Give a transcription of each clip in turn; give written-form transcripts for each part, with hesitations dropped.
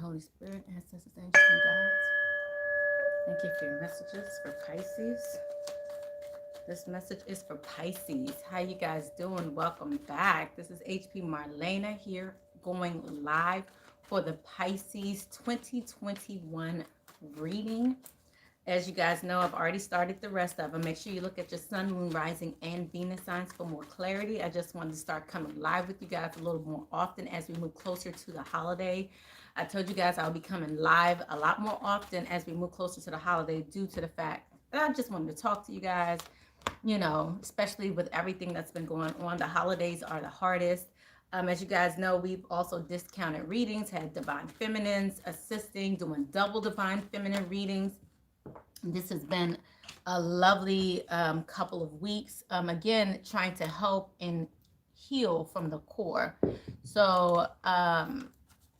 Holy Spirit, ancestors, angels, and guides. Thank you for your messages for Pisces. This message is for Pisces. How you guys doing? Welcome back. This is HP Marlana here, going live for the Pisces 2021 reading. As you guys know, I've already started the rest of them. Make sure you look at your sun, moon, rising, and Venus signs for more clarity. I just wanted to start coming live with you guys a little more often as we move closer to the holiday. I told you guys I'll be coming live a lot more often as we move closer to the holiday due to the fact that I just wanted to talk to you guys, you know, especially with everything that's been going on. The holidays are the hardest. As you guys know, we've also discounted readings, had Divine Feminines assisting, doing double Divine Feminine readings. This has been a lovely couple of weeks. Again, trying to help and heal from the core. So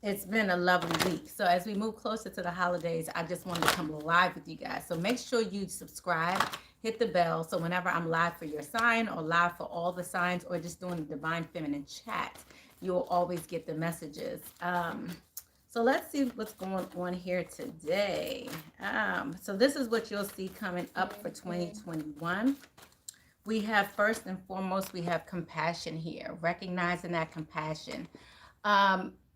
it's been a lovely week. So as we move closer to the holidays, I just wanted to come live with you guys. So make sure you subscribe, hit the bell. So whenever I'm live for your sign or live for all the signs or just doing the Divine Feminine chat, you'll always get the messages. So let's see what's going on here today. So this is what you'll see coming up for 2021. We have, first and foremost, we have compassion here, recognizing that compassion.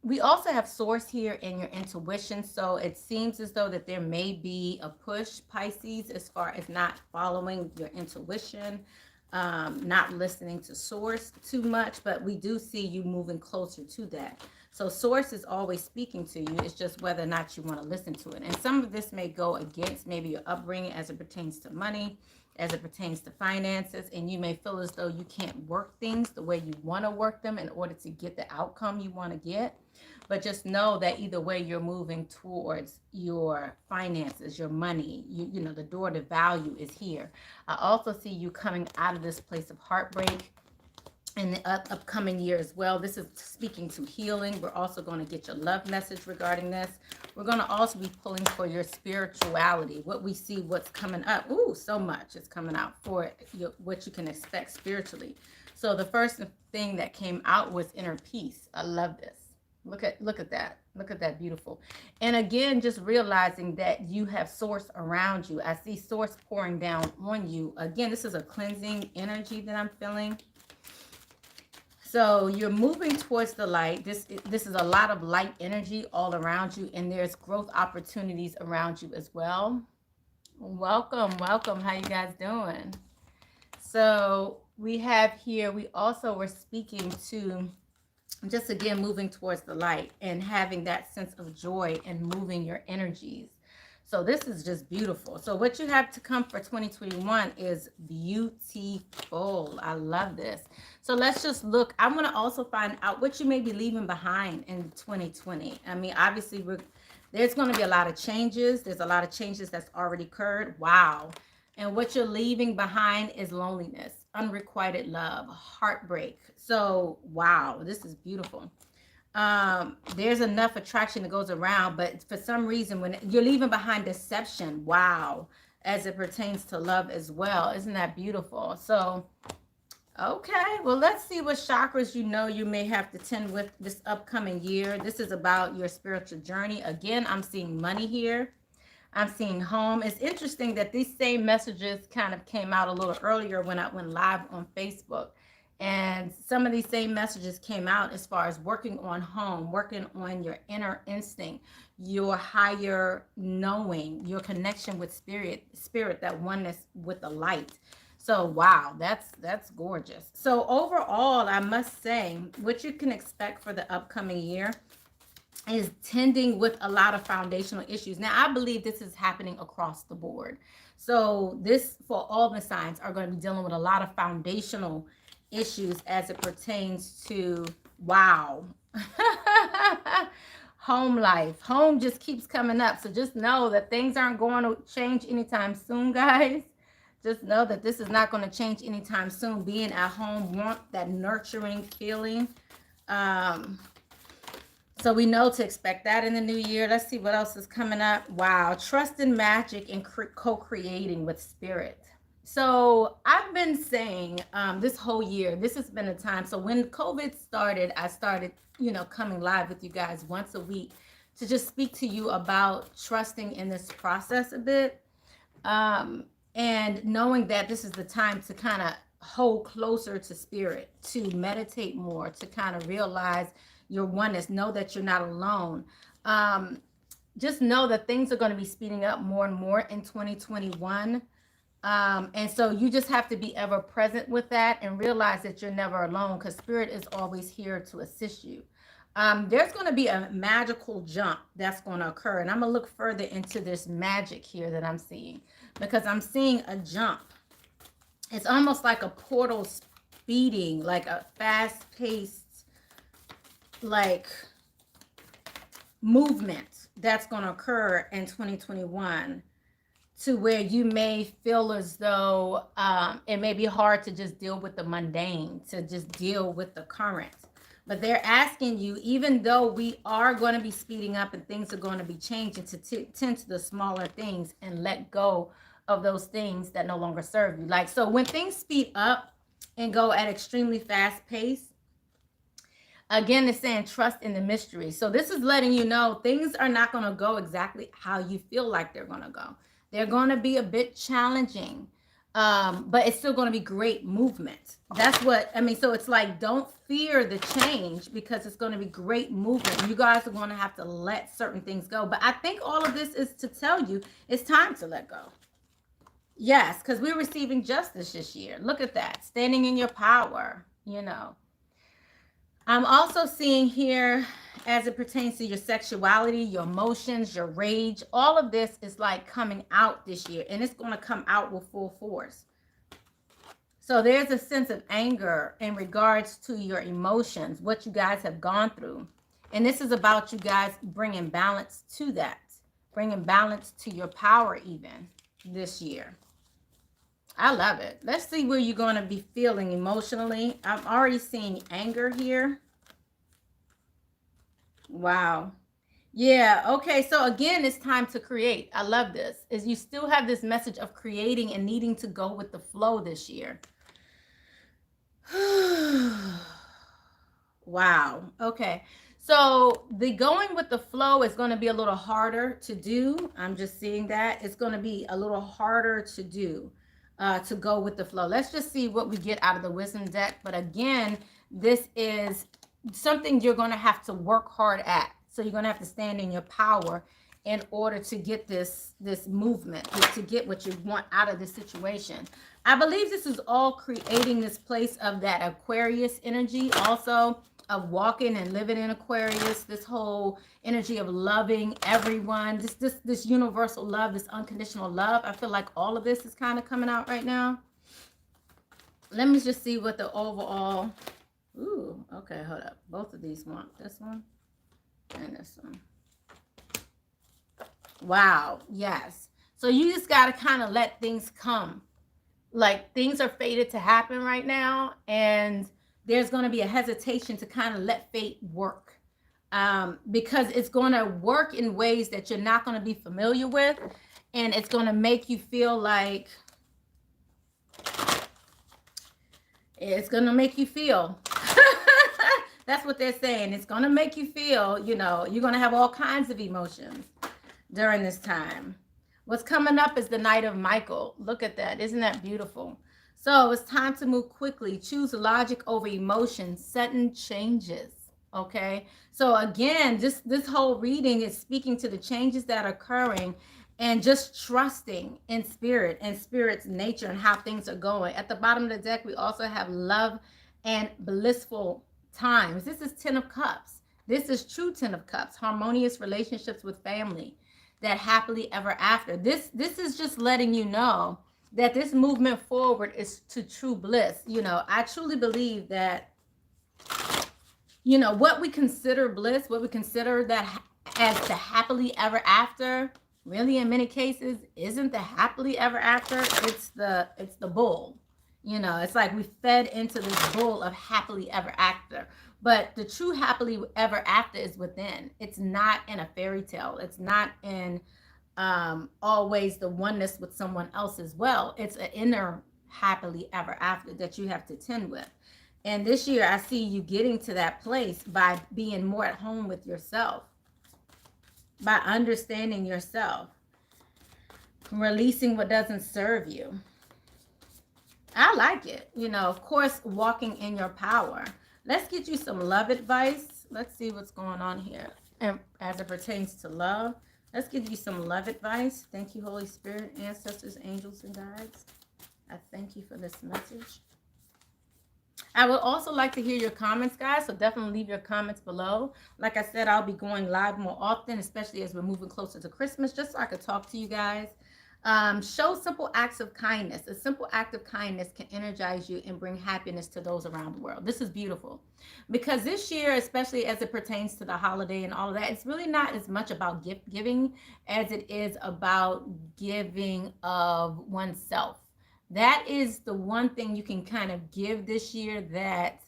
We also have source here in your intuition. So it seems as though that there may be a push, Pisces, as far as not following your intuition, not listening to source too much, but we do see you moving closer to that. So source is always speaking to you. It's just whether or not you want to listen to it. And some of this may go against maybe your upbringing as it pertains to money, as it pertains to finances. And you may feel as though you can't work things the way you want to work them in order to get the outcome you want to get. But just know that either way, you're moving towards your finances, your money. You know, the door to value is here. I also see you coming out of this place of heartbreak in the upcoming year as well. This is speaking to healing. We're also going to get your love message regarding this. We're going to also be pulling for your spirituality, what we see, what's coming up. Ooh, so much is coming out for what you can expect spiritually. So the first thing that came out was inner peace. I love this. Look at that. Look at that, beautiful. And again, just realizing that you have source around you. I see source pouring down on you. Again, this is a cleansing energy that I'm feeling. So you're moving towards the light. This is a lot of light energy all around you, and there's growth opportunities around you as well. Welcome. How you guys doing? So we have here, we also were speaking to just again moving towards the light and having that sense of joy and moving your energies. So this is just beautiful. So what you have to come for 2021 is beautiful. I love this. So let's just look. I'm going to also find out what you may be leaving behind in 2020. I mean, obviously, there's going to be a lot of changes. There's a lot of changes that's already occurred. Wow. And what you're leaving behind is loneliness, unrequited love, heartbreak. So, wow, this is beautiful. There's enough attraction that goes around, but for some reason when you're leaving behind deception, wow, as it pertains to love as well. Isn't that beautiful? So okay, well, let's see what chakras you may have to tend with this upcoming year. This is about your spiritual journey. Again, I'm seeing money here. I'm seeing home. It's interesting that these same messages kind of came out a little earlier when I went live on Facebook. And some of these same messages came out as far as working on home, working on your inner instinct, your higher knowing, your connection with spirit, that oneness with the light. So, wow, that's gorgeous. So overall, I must say what you can expect for the upcoming year is tending with a lot of foundational issues. Now, I believe this is happening across the board. So this, for all the signs, are going to be dealing with a lot of foundational issues as it pertains to, wow, home life. Home just keeps coming up. So just know that things aren't going to change anytime soon, guys. Just know that this is not going to change anytime soon. Being at home, want that nurturing feeling. So we know to expect that in the new year. Let's see what else is coming up. Wow. Trust in magic and co-creating with spirit. So I've been saying this whole year, this has been a time. So when COVID started, I started, coming live with you guys once a week, to just speak to you about trusting in this process a bit. And knowing that this is the time to kind of hold closer to spirit, to meditate more, to kind of realize your oneness, know that you're not alone. Just know that things are going to be speeding up more and more in 2021. And so you just have to be ever present with that and realize that you're never alone, because spirit is always here to assist you. There's going to be a magical jump that's going to occur. And I'm going to look further into this magic here that I'm seeing, because I'm seeing a jump. It's almost like a portal speeding, like a fast-paced, like, movement that's going to occur in 2021, to where you may feel as though it may be hard to just deal with the mundane, to just deal with the current. But they're asking you, even though we are going to be speeding up and things are going to be changing, to tend to the smaller things and let go of those things that no longer serve you. Like, so when things speed up and go at extremely fast pace, again, it's saying trust in the mystery. So this is letting you know things are not going to go exactly how you feel like they're going to go. They're going to be a bit challenging, but it's still going to be great movement. That's what I mean. So it's like, don't fear the change, because it's going to be great movement. You guys are going to have to let certain things go. But I think all of this is to tell you it's time to let go. Yes, because we're receiving justice this year. Look at that. Standing in your power, you know. I'm also seeing here, as it pertains to your sexuality, your emotions, your rage, all of this is like coming out this year, and it's going to come out with full force. So there's a sense of anger in regards to your emotions, what you guys have gone through. And this is about you guys bringing balance to that, bringing balance to your power even this year. I love it. Let's see where you're going to be feeling emotionally. I'm already seeing anger here. Wow. Yeah. Okay. So again, it's time to create. I love this. Is you still have this message of creating and needing to go with the flow this year. Wow. Okay. So the going with the flow is going to be a little harder to do. I'm just seeing that. It's going to be a little harder to do. To go with the flow. Let's just see what we get out of the wisdom deck. But again, this is something you're going to have to work hard at. So you're going to have to stand in your power in order to get this movement, to get what you want out of this situation. I believe this is all creating this place of that Aquarius energy, also of walking and living in Aquarius, this whole energy of loving everyone, this universal love, this unconditional love. I feel like all of this is kind of coming out right now. Let me just see what the overall, ooh, okay, hold up. Both of these want this one and this one. Wow, yes. So you just got to kind of let things come. Like, things are fated to happen right now, and there's going to be a hesitation to kind of let fate work, because it's going to work in ways that you're not going to be familiar with, and it's going to make you feel like it's going to make you feel. That's what they're saying. It's going to make you feel, you know, you're going to have all kinds of emotions during this time. What's coming up is the Knight of Michael. Look at that. Isn't that beautiful? So it's time to move quickly. Choose logic over emotion. Sudden changes. Okay. So again, this whole reading is speaking to the changes that are occurring, and just trusting in spirit and spirit's nature and how things are going. At the bottom of the deck, we also have love and blissful times. This is 10 of Cups. This is true 10 of Cups. Harmonious relationships with family, that happily ever after. This is just letting you know that this movement forward is to true bliss. You know, I truly believe that, you know, what we consider bliss, what we consider that as the happily ever after, really in many cases isn't the happily ever after. It's the bull. You know, it's like we fed into this bull of happily ever after. But the true happily ever after is within. It's not in a fairy tale. It's not in always the oneness with someone else as well. It's an inner happily ever after that you have to tend with. And this year, I see you getting to that place by being more at home with yourself. by understanding yourself, releasing what doesn't serve you. I like it. You know, of course, walking in your power. Let's get you some love advice. Let's see what's going on here. And as it pertains to love, let's give you some love advice. Thank you, Holy Spirit, ancestors, angels, and guides. I thank you for this message. I would also like to hear your comments, guys, so definitely leave your comments below. Like I said, I'll be going live more often, especially as we're moving closer to Christmas, just so I could talk to you guys. Show simple acts of kindness. A simple act of kindness can energize you and bring happiness to those around the world. This is beautiful because this year, especially as it pertains to the holiday and all of that, it's really not as much about gift giving as it is about giving of oneself. That is the one thing you can kind of give this year that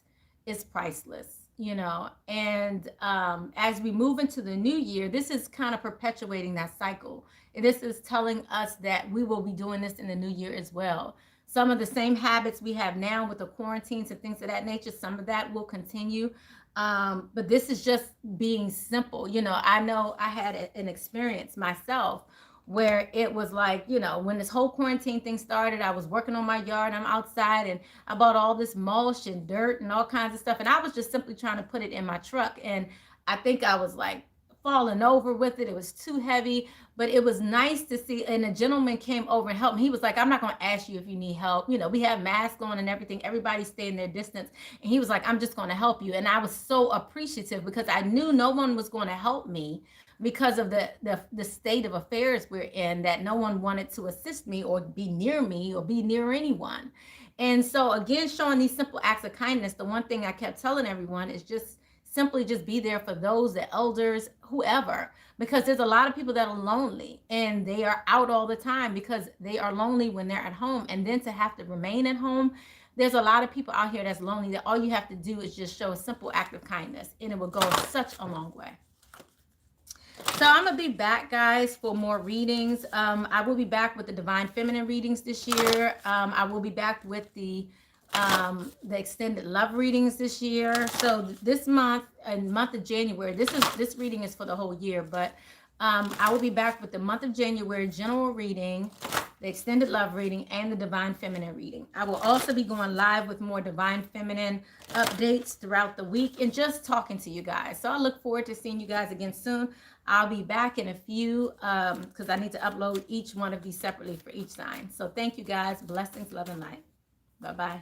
is priceless, you know. And as we move into the new year, this is kind of perpetuating that cycle. This is telling us that we will be doing this in the new year as well. Some of the same habits we have now with the quarantines and things of that nature, some of that will continue. But this is just being simple. You know I had an experience myself where it was like, you know, when this whole quarantine thing started, I was working on my yard. I'm outside and I bought all this mulch and dirt and all kinds of stuff. And I was just simply trying to put it in my truck. And I think I was like falling over with it. It was too heavy, but it was nice to see. And a gentleman came over and helped me. He was like, I'm not going to ask you if you need help. You know, we have masks on and everything. Everybody's staying their distance. And he was like, I'm just going to help you. And I was so appreciative because I knew no one was going to help me because of the state of affairs we're in, that no one wanted to assist me or be near me or be near anyone. And so again, showing these simple acts of kindness, the one thing I kept telling everyone is just simply just be there for those, the elders, whoever, because there's a lot of people that are lonely and they are out all the time because they are lonely when they're at home. And then to have to remain at home, there's a lot of people out here that's lonely, that all you have to do is just show a simple act of kindness and it will go such a long way. So I'm gonna be back, guys, for more readings. I will be back with the Divine Feminine readings this year. I will be back with the extended love readings this year. So this month, in month of January, this reading is for the whole year, but I will be back with the month of January general reading, the extended love reading, and the Divine Feminine reading. I will also be going live with more Divine Feminine updates throughout the week and just talking to you guys. So I look forward to seeing you guys again soon. I'll be back in a few because I need to upload each one of these separately for each sign. So thank you guys. Blessings, love, and light. Bye-bye.